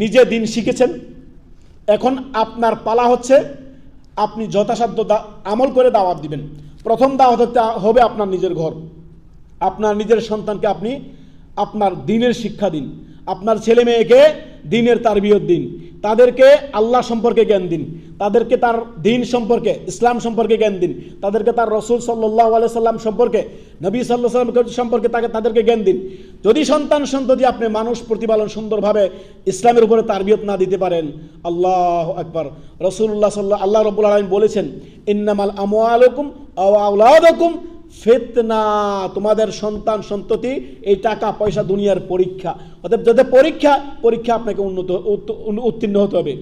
নিজে দিন শিখেছেন, এখন আপনার পালা হচ্ছে আপনি যথাসাধ্য আমল করে দাওয়াত দিবেন। প্রথম দাওয়াত হবে আপনার নিজের ঘর, আপনার নিজের সন্তানকে আপনি আপনার দ্বীনের শিক্ষা দিন, আপনার ছেলে মেয়েকে দ্বীনের তারবিয়ত দিন, তাদেরকে আল্লাহ সম্পর্কে জ্ঞান দিন, তাদেরকে তার দ্বীন সম্পর্কে, ইসলাম সম্পর্কে জ্ঞান দিন, তাদেরকে তার রসুল সাল্লাল্লাহু আলাইহি সাল্লাম সম্পর্কে, নবী সাল্লাল্লাহু আলাইহি সাল্লাম সম্পর্কে তাদেরকে জ্ঞান দিন। যদি সন্ততি আপনি মানুষ প্রতিপালন সুন্দরভাবে ইসলামের উপরে তারবিয়ত না দিতে পারেন, আল্লাহু আকবার, রাসূলুল্লাহ আল্লাহ রাব্বুল আলামিন বলেছেন, ইন্নামাল আমওয়ালুকুম ওয়া আওলাদুকুম ফিতনা, তোমাদের সন্তান সন্ততি এই টাকা পয়সা দুনিয়ার পরীক্ষা। অতএব যাদের পরীক্ষা আপনাকে উত্তীর্ণ হতে হবে।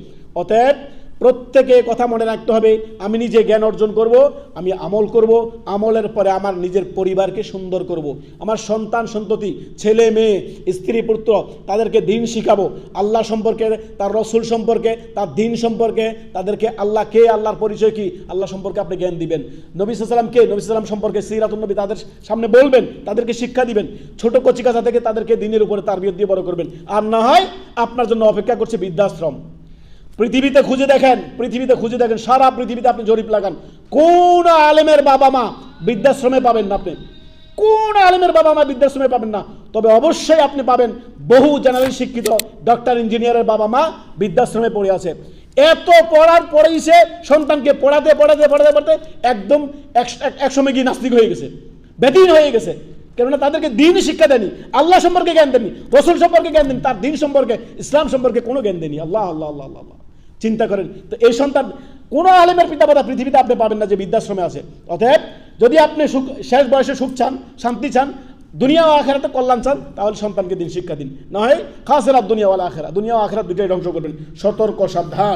অতএব প্রত্যেকে কথা মনে রাখতে হবে, আমি নিজে জ্ঞান অর্জন করব, আমি আমল করব, আমলের পরে আমার নিজের পরিবারকে সুন্দর করব, আমার সন্তান সন্ততি ছেলে মেয়ে স্ত্রী পুত্র তাদেরকে দ্বীন শিখাবো, আল্লাহ সম্পর্কে, তার রসুল সম্পর্কে, তার দ্বীন সম্পর্কে, তাদেরকে আল্লাহ কে, আল্লাহর পরিচয় কি, আল্লাহ সম্পর্কে আপনি জ্ঞান দিবেন, নবী সাল্লাল্লাহু আলাইহি ওয়াসাল্লাম কে, নবী সাল্লাল্লাহু আলাইহি ওয়াসাল্লাম সম্পর্কে সিরাতুন নবী তাদের সামনে বলবেন, তাদেরকে শিক্ষা দিবেন, ছোট কচিকাচা থেকে তাদেরকে দ্বীনের উপরে তারবিয়ত দিয়ে বড় করবেন। আর না হয় আপনার জন্য অপেক্ষা করছে বৃদ্ধাশ্রম। পৃথিবীতে খুঁজে দেখেন, সারা পৃথিবীতে আপনি জরিপ লাগান, কোন আলেমের বাবা মা বৃদ্ধাশ্রমে পাবেন না, আপনি কোন আলেমের বাবা মা বৃদ্ধাশ্রমে পাবেন না। তবে অবশ্যই আপনি পাবেন বহু জেনারেল শিক্ষিত ডক্টর ইঞ্জিনিয়ারের বাবা মা বৃদ্ধাশ্রমে পড়ে আছে। এত পড়ার পরেই সে সন্তানকে পড়াতে একদম একসময় গিয়ে নাস্তিক হয়ে গেছে, বেদিন হয়ে গেছে। কেননা তাদেরকে দ্বীন শিক্ষা দেনি, আল্লাহ সম্পর্কে জ্ঞান দেননি, রসুল সম্পর্কে জ্ঞান দেন, তার দ্বীন সম্পর্কে, ইসলাম সম্পর্কে কোনো জ্ঞান দেনি। আল্লাহ আল্লাহ আল্লাহ আল্লাহ, চিন্তা করেন তো। এই সন্তান কোনো আলেমের পিতামাতা পৃথিবীতে আপনি পাবেন না যে বৃদ্ধাশ্রমে আছে। অতএব যদি আপনি শেষ বয়সে সুখ চান, শান্তি চান, দুনিয়া ও আখিরাতে কল্যাণ চান, তাহলে সন্তানকে দিন শিক্ষা দিন, না হয় খাসিরাত দুনিয়া ওয়াল আখিরা, দুনিয়া ও আখিরাত দুটোই ধ্বংস করবেন। সতর্ক সাবধান।